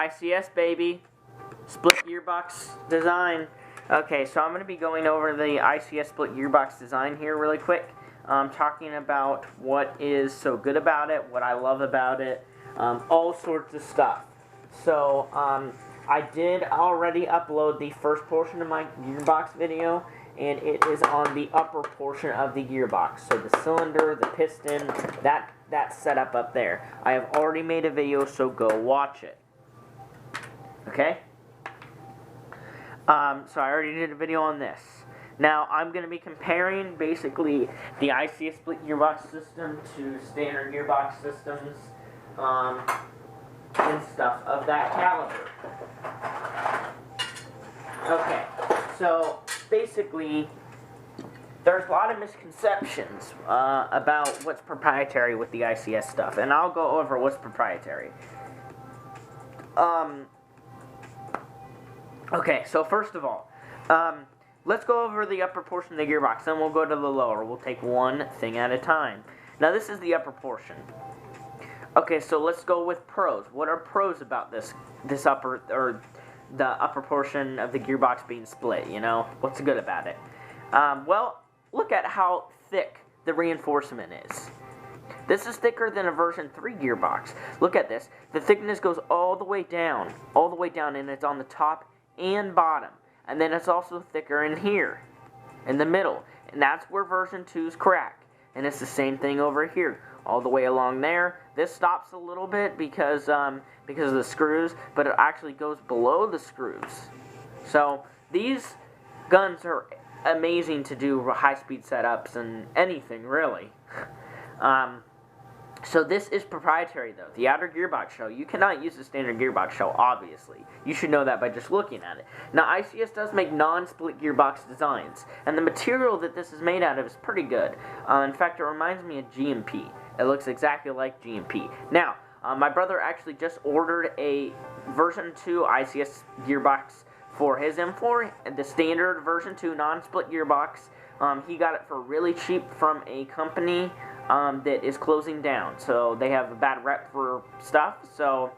ICS, baby. Split gearbox design. Okay, so I'm going to be going over the ICS split gearbox design here really quick. Talking about what is so good about it, what I love about it, all sorts of stuff. So, I did already upload the first portion of my gearbox video, and it is on the upper portion of the gearbox. So the cylinder, the piston, that setup up there. I have already made a video, so go watch it. Okay? So I already did a video on this. Now, I'm going to be comparing, basically, the ICS split gearbox system to standard gearbox systems, and stuff of that caliber. Okay, so, basically, there's a lot of misconceptions about what's proprietary with the ICS stuff, and I'll go over what's proprietary. Okay, so first of all, let's go over the upper portion of the gearbox, then we'll go to the lower. We'll take one thing at a time. Now, this is the upper portion. Okay, so let's go with pros. What are pros about this upper, or the upper portion of the gearbox being split, you know? What's good about it? Well, look at how thick the reinforcement is. This is thicker than a version 3 gearbox. Look at this. The thickness goes all the way down, and it's on the top and bottom. And then it's also thicker in here, in the middle. And that's where version 2's crack. And it's the same thing over here, all the way along there. This stops a little bit because of the screws, but it actually goes below the screws. So these guns are amazing to do high-speed setups and anything, really. So this is proprietary, though. The outer gearbox shell, you cannot use the standard gearbox shell, obviously. You should know that by just looking at it. Now, ICS does make non-split gearbox designs, and the material that this is made out of is pretty good. In fact, it reminds me of GMP. It looks exactly like GMP. Now, my brother actually just ordered a version 2 ICS gearbox for his M4, the standard version 2 non-split gearbox. He got it for really cheap from a company that is closing down. So they have a bad rep for stuff. So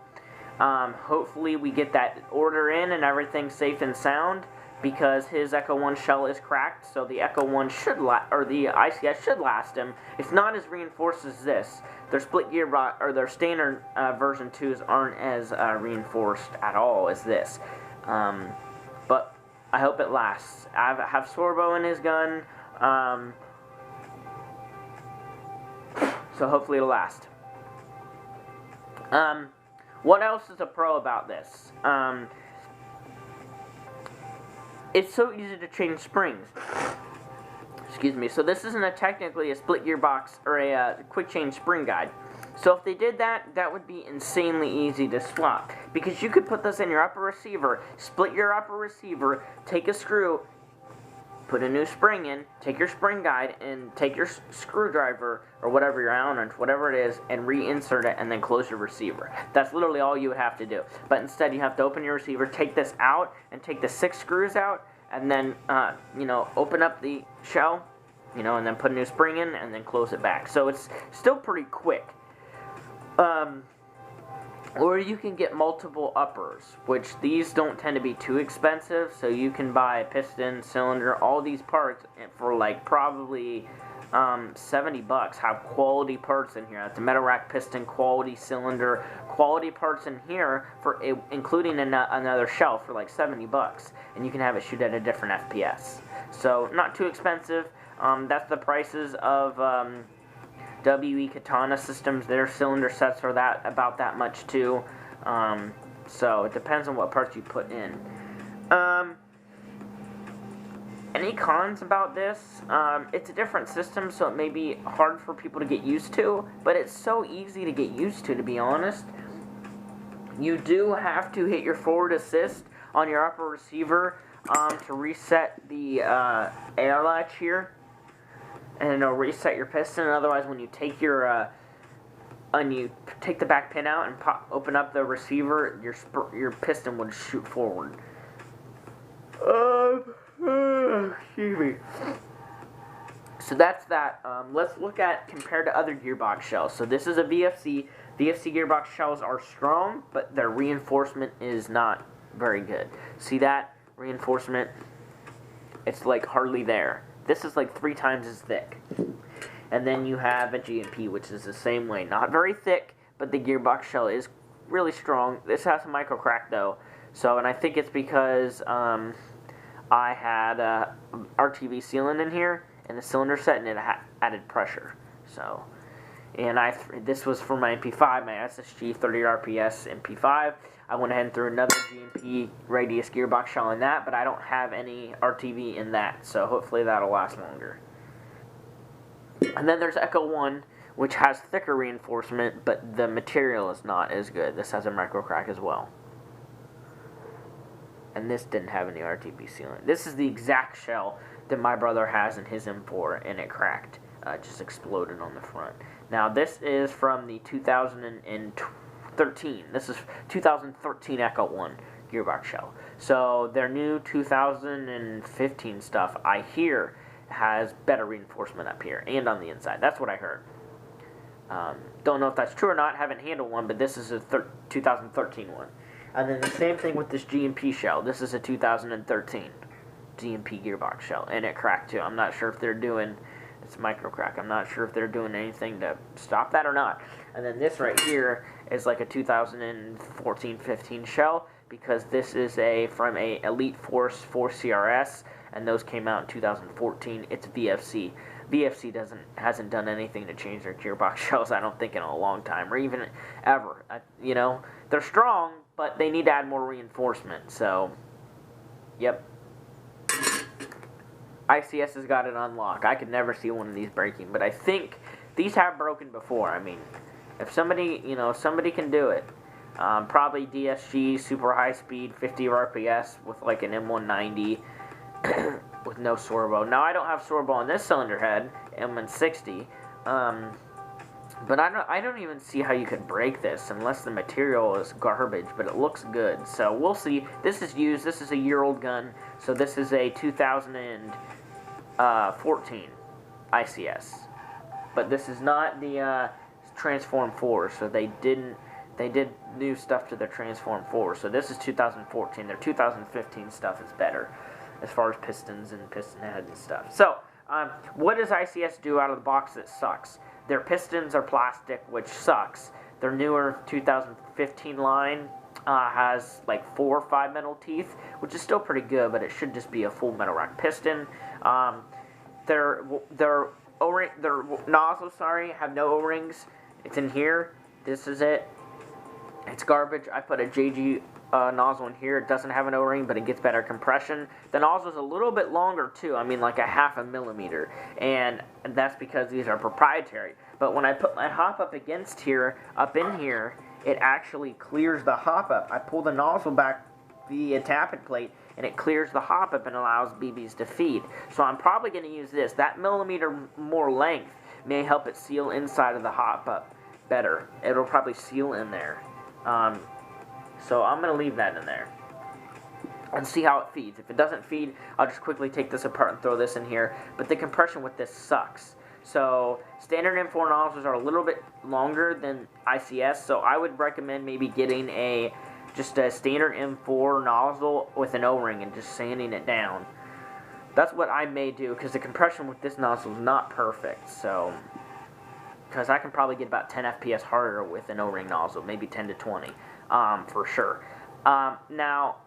hopefully we get that order in and everything's safe and sound, because his Echo 1 shell is cracked. So the Echo 1 should or the ICS should last him. It's not as reinforced as this. Their split gearbox, or their standard version 2s aren't as reinforced at all as this. But I hope it lasts. I have Sorbo in his gun. So hopefully it'll last. What else is a pro about this? It's so easy to change springs. Excuse me. So this isn't technically a split gearbox or a quick change spring guide. So if they did that, that would be insanely easy to swap. Because you could put this in your upper receiver, split your upper receiver, take a screw, put a new spring in, take your spring guide, and take your screwdriver, or whatever your Allen wrench, whatever it is, and reinsert it, and then close your receiver. That's literally all you would have to do. But instead, you have to open your receiver, take this out, and take the 6 screws out, and then, open up the shell, and then put a new spring in, and then close it back. So it's still pretty quick. Or you can get multiple uppers, which these don't tend to be too expensive, so you can buy a piston, cylinder, all these parts for like probably $70. Have quality parts in here. That's a metal rack piston, quality cylinder, quality parts in here for including another shell for like $70, and you can have it shoot at a different FPS. So not too expensive. That's the prices of WE Katana systems. Their cylinder sets are about that much too. So it depends on what parts you put in. Any cons about this? It's a different system, so it may be hard for people to get used to, but it's so easy to get used to be honest. You do have to hit your forward assist on your upper receiver to reset the air latch here, and it'll reset your piston. Otherwise, when you take your the back pin out and open up the receiver, your piston would shoot forward. Excuse me. So that's that. Let's look at compared to other gearbox shells. So this is a VFC. VFC gearbox shells are strong, but their reinforcement is not very good. See that reinforcement? It's like hardly there. This is like 3 times as thick. And then you have a GMP, which is the same way. Not very thick, but the gearbox shell is really strong. This has a micro crack though. So, and I think it's because I had RTV sealant in here in the cylinder set, and it added pressure. So, and this was for my MP5, my SSG 30 RPS MP5. I went ahead and threw another GMP radius gearbox shell in that, but I don't have any RTV in that, so hopefully that'll last longer. And then there's Echo 1, which has thicker reinforcement, but the material is not as good. This has a micro crack as well. And this didn't have any RTP sealant. This is the exact shell that my brother has in his M4, and it cracked. Just exploded on the front. Now this is from the 2013. This is 2013 Echo 1 gearbox shell. So their new 2015 stuff, I hear, has better reinforcement up here and on the inside. That's what I heard. Don't know if that's true or not. Haven't handled one, but this is a 2013 one. And then the same thing with this GMP shell. This is a 2013 GMP gearbox shell, and it cracked too. I'm not sure if they're doing, it's micro crack. I'm not sure if they're doing anything to stop that or not. And then this right here is like a 2014-15 shell, because this is from a Elite Force 4 CRS, and those came out in 2014. It's VFC. VFC hasn't done anything to change their gearbox shells, I don't think, in a long time, or even ever. You know, they're strong, but they need to add more reinforcement. So, yep. ICS has got it on lock. I could never see one of these breaking, but I think these have broken before. I mean, if somebody, somebody can do it. Probably DSG, super high speed, 50 RPS with like an M190 with no sorbo. Now, I don't have sorbo on this cylinder head, M160, but I don't even see how you could break this unless the material is garbage, but it looks good. So we'll see. This is used. This is a year-old gun, so this is a 2014 ICS. But this is not the Transform 4, so they did new stuff to their Transform 4. So this is 2014. Their 2015 stuff is better as far as pistons and piston heads and stuff. So, what does ICS do out of the box that sucks? Their pistons are plastic, which sucks. Their newer 2015 line has like 4 or 5 metal teeth, which is still pretty good, but it should just be a full metal rack piston. Their nozzles, have no O-rings. It's in here. This is it. It's garbage. I put a JG nozzle in here. It doesn't have an O-ring, but it gets better compression. The nozzle's a little bit longer too. I mean, like a 0.5 millimeter, and that's because these are proprietary. But when I put my hop up against here, up in here, it actually clears the hop up. I pull the nozzle back via tappet plate, and it clears the hop up and allows BBs to feed. So I'm probably going to use this. That millimeter more length may help it seal inside of the hop up better. It'll probably seal in there. So I'm going to leave that in there and see how it feeds. If it doesn't feed, I'll just quickly take this apart and throw this in here. But the compression with this sucks. So standard M4 nozzles are a little bit longer than ICS, so I would recommend maybe getting just a standard M4 nozzle with an O-ring and just sanding it down. That's what I may do, because the compression with this nozzle is not perfect. So, because I can probably get about 10 FPS harder with an O-ring nozzle, maybe 10 to 20, for sure. Now,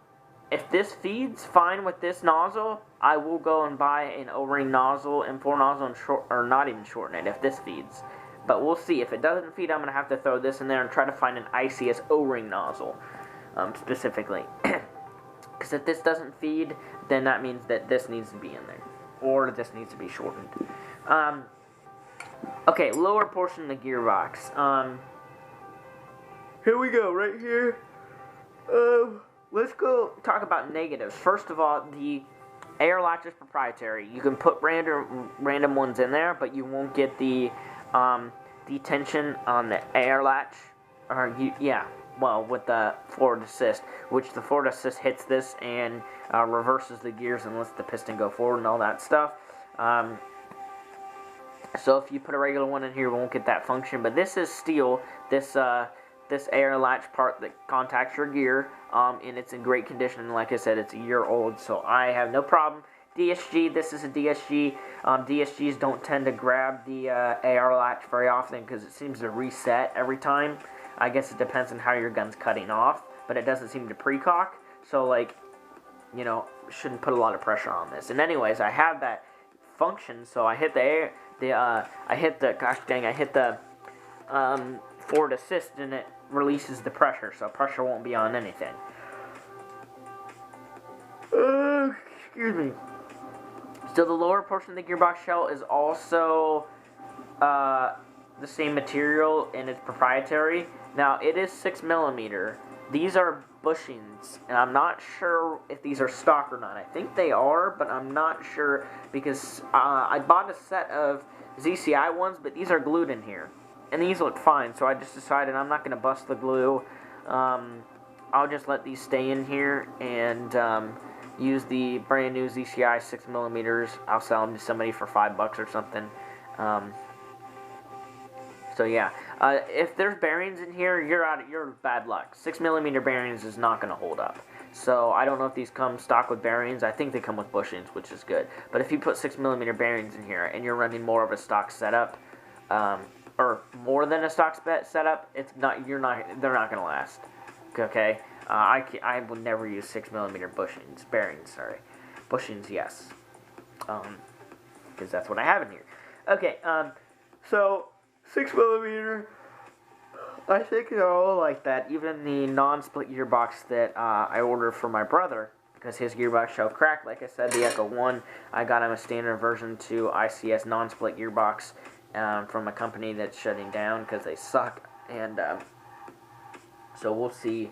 if this feeds fine with this nozzle, I will go and buy an O-ring nozzle, M4 nozzle, and or not even shorten it if this feeds. But we'll see. If it doesn't feed, I'm going to have to throw this in there and try to find an ICS O-ring nozzle, specifically. Because if this doesn't feed, then that means that this needs to be in there, or this needs to be shortened. Okay, lower portion of the gearbox. Here we go, right here. Let's go talk about negatives. First of all, the air latch is proprietary. You can put random ones in there, but you won't get the tension on the air latch. Well, with the forward assist, which the forward assist hits this and reverses the gears and lets the piston go forward and all that stuff. So if you put a regular one in here, it won't get that function. But this is steel. This air latch part that contacts your gear, and it's in great condition. Like I said, it's a year old, so I have no problem. DSG, this is a DSG. DSGs don't tend to grab the AR latch very often because it seems to reset every time. I guess it depends on how your gun's cutting off, but it doesn't seem to pre-cock. So, like, you know, shouldn't put a lot of pressure on this. And anyways, I have that function, so I hit I hit the forward assist, and it releases the pressure, so pressure won't be on anything. Excuse me. So the lower portion of the gearbox shell is also the same material, and it's proprietary. Now, it is 6mm. These are bushings, and I'm not sure if these are stock or not. I think they are, but I'm not sure because I bought a set of ZCI ones, but these are glued in here. And these look fine, so I just decided I'm not going to bust the glue. I'll just let these stay in here and use the brand new ZCI 6mm. I'll sell them to somebody for $5 or something. So yeah, if there's bearings in here, you're bad luck. 6mm bearings is not going to hold up. So I don't know if these come stock with bearings. I think they come with bushings, which is good. But if you put 6mm bearings in here and you're running more of a stock setup, or more than a stock setup, they're not going to last. Okay, I would never use 6mm bearings. Sorry, bushings, yes, because that's what I have in here. Okay, so 6mm, I think they're all like that. Even the non-split gearbox that I ordered for my brother, because his gearbox shell cracked. Like I said, the Echo 1, I got him a standard version 2 ICS non-split gearbox from a company that's shutting down because they suck. And so we'll see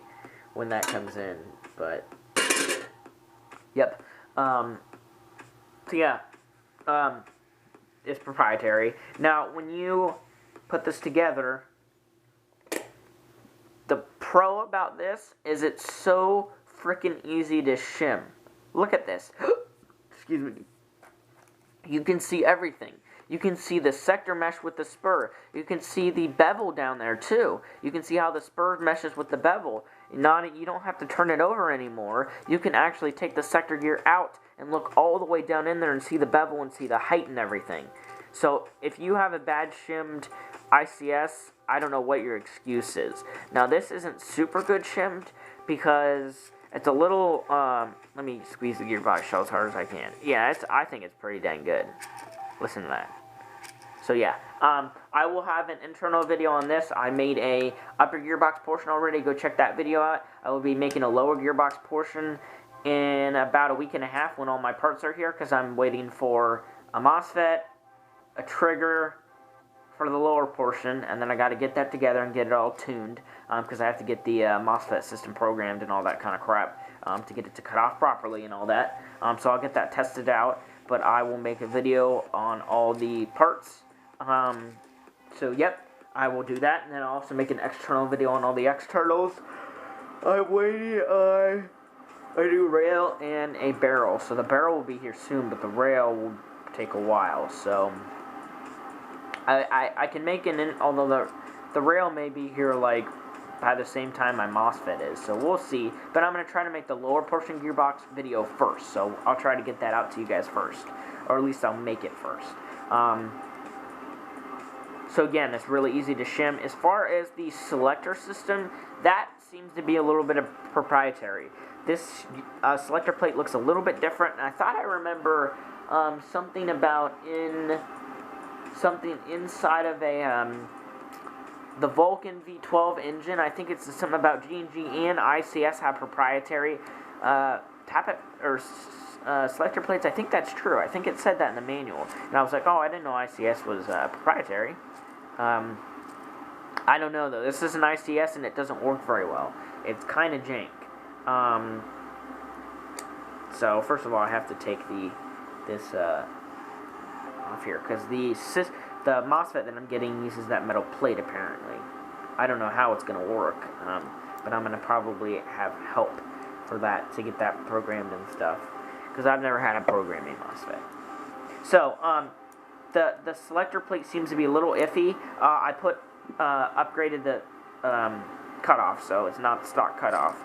when that comes in. But yep. So yeah, it's proprietary. Now, when you put this together, the pro about this is it's so freaking easy to shim. Look at this. Excuse me. You can see everything. You can see the sector mesh with the spur. You can see the bevel down there too. You can see how the spur meshes with the bevel. You don't have to turn it over anymore. You can actually take the sector gear out and look all the way down in there and see the bevel and see the height and everything. So if you have a bad shimmed ICS, I don't know what your excuse is. Now this isn't super good shimmed because it's a little, let me squeeze the gearbox shell as hard as I can. Yeah, I think it's pretty dang good. Listen to that. So yeah, I will have an internal video on this. I made a upper gearbox portion already. Go check that video out. I will be making a lower gearbox portion in about a week and a half when all my parts are here, because I'm waiting for a MOSFET, a trigger for the lower portion, and then I got to get that together and get it all tuned, because I have to get the MOSFET system programmed and all that kind of crap to get it to cut off properly and all that. So I'll get that tested out, but I will make a video on all the parts. So yep, I will do that, and then I'll also make an external video on all the externals. I'm waiting on a new rail and a barrel. So the barrel will be here soon, but the rail will take a while. So I can make although the rail may be here like by the same time my MOSFET is. So we'll see. But I'm going to try to make the lower portion gearbox video first. So I'll try to get that out to you guys first. Or at least I'll make it first. So again, it's really easy to shim. As far as the selector system, that seems to be a little bit of proprietary. This selector plate looks a little bit different, and I thought I remember something about something inside of the Vulcan V12 engine. I think it's something about G&G and ICS have proprietary selector plates. I think that's true. I think it said that in the manual, and I was like, oh, I didn't know ICS was proprietary. I don't know though. This is an ICS and it doesn't work very well. It's kind of jank. So first of all, I have to take this off here because the MOSFET that I'm getting uses that metal plate apparently. I don't know how it's gonna work, but I'm gonna probably have help for that to get that programmed and stuff because I've never had a programming MOSFET. So the selector plate seems to be a little iffy. I upgraded the cutoff, so it's not stock cutoff.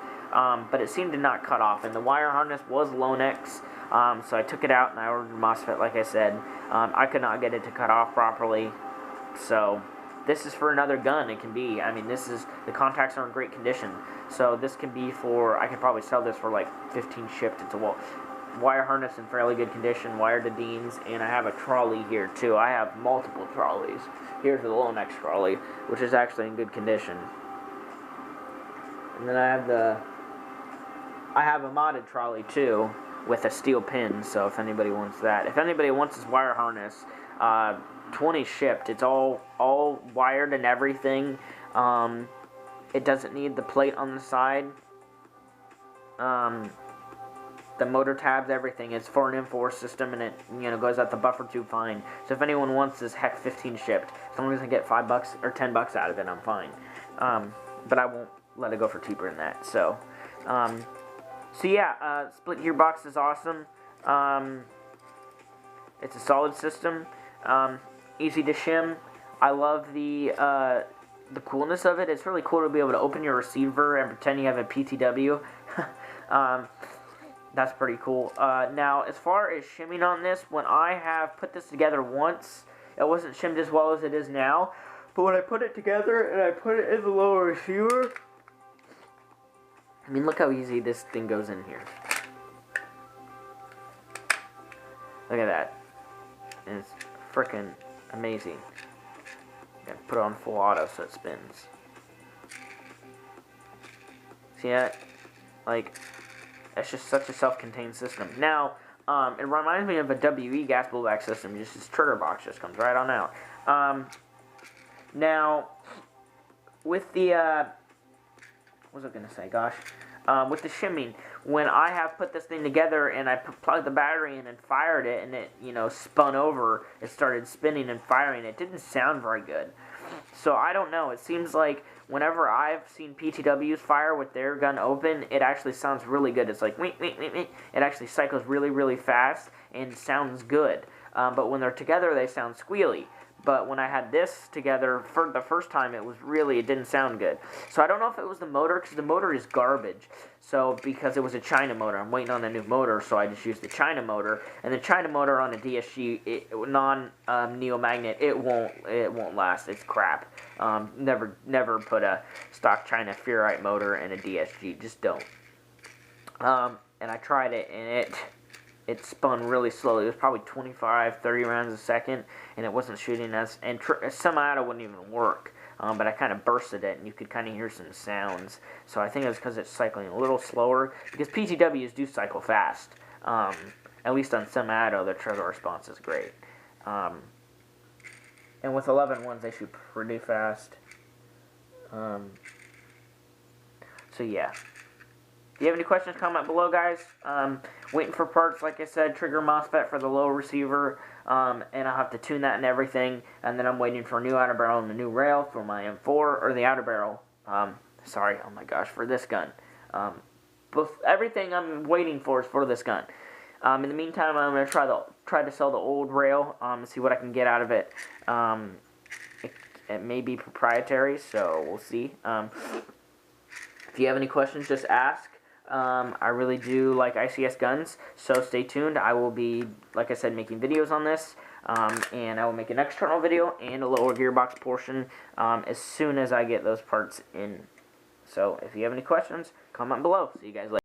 But it seemed to not cut off, and the wire harness was Lonex, so I took it out and I ordered a MOSFET, like I said. I could not get it to cut off properly, so this is for another gun. It can be, I mean, the contacts are in great condition, so this can be for, I could probably sell this for like 15 shipped. It's a wire harness in fairly good condition, wired to Dean's, and I have a trolley here too. I have multiple trolleys. Here's the Lonex trolley, which is actually in good condition. And then I have a modded trolley too with a steel pin, so if anybody wants that. If anybody wants this wire harness, 20 shipped. It's all wired and everything. It doesn't need the plate on the side. The motor tabs, everything. It's 4-in-4 system, and it goes out the buffer tube fine. So if anyone wants this, heck, 15 shipped. As long as I get $5 or $10 out of it, I'm fine. But I won't let it go for cheaper than that. So yeah, split gearbox is awesome. It's a solid system. Easy to shim. I love the coolness of it. It's really cool to be able to open your receiver and pretend you have a PTW. That's pretty cool. Now, as far as shimming on this, when I have put this together once, it wasn't shimmed as well as it is now. But when I put it together and I put it in the lower receiver, I mean, look how easy this thing goes in here. Look at that. And it's freaking amazing. Gotta put it on full auto so it spins. See that? Like, that's just such a self-contained system. Now, it reminds me of a WE gas blowback system. Just this trigger box just comes right on out. Now, with the, what was I gonna say? Gosh, with the shimming, when I have put this thing together and I plugged the battery in and fired it, and it, spun over, it started spinning and firing. It didn't sound very good. So I don't know. It seems like whenever I've seen PTWs fire with their gun open, it actually sounds really good. It's like, wait. It actually cycles really, really fast and sounds good. But when they're together, they sound squealy. But when I had this together for the first time, it didn't sound good. So I don't know if it was the motor, because the motor is garbage. So because it was a China motor, I'm waiting on a new motor, so I just used the China motor. And the China motor on a DSG, non-neomagnet, it won't last. It's crap. Never put a stock China ferrite motor in a DSG. Just don't. And I tried it, and it spun really slowly. It was probably 25, 30 rounds a second, and it wasn't shooting us. And semi-auto wouldn't even work, but I kind of bursted it, and you could kind of hear some sounds. So I think it was because it's cycling a little slower, because PTWs do cycle fast. At least on semi-auto, the trigger response is great. And with 11-1s, they shoot pretty fast. So yeah. If you have any questions, comment below, guys. Waiting for parts, like I said, trigger MOSFET for the low receiver, and I'll have to tune that and everything. And then I'm waiting for a new outer barrel and a new rail for my M4, or the outer barrel. Oh my gosh, for this gun. Everything I'm waiting for is for this gun. In the meantime, I'm going to try to sell the old rail, and see what I can get out of it. It may be proprietary, so we'll see. If you have any questions, just ask. I really do like ICS guns, so stay tuned. I will be, like I said, making videos on this, and I will make an external video and a lower gearbox portion as soon as I get those parts in. So if you have any questions, comment below. See you guys later.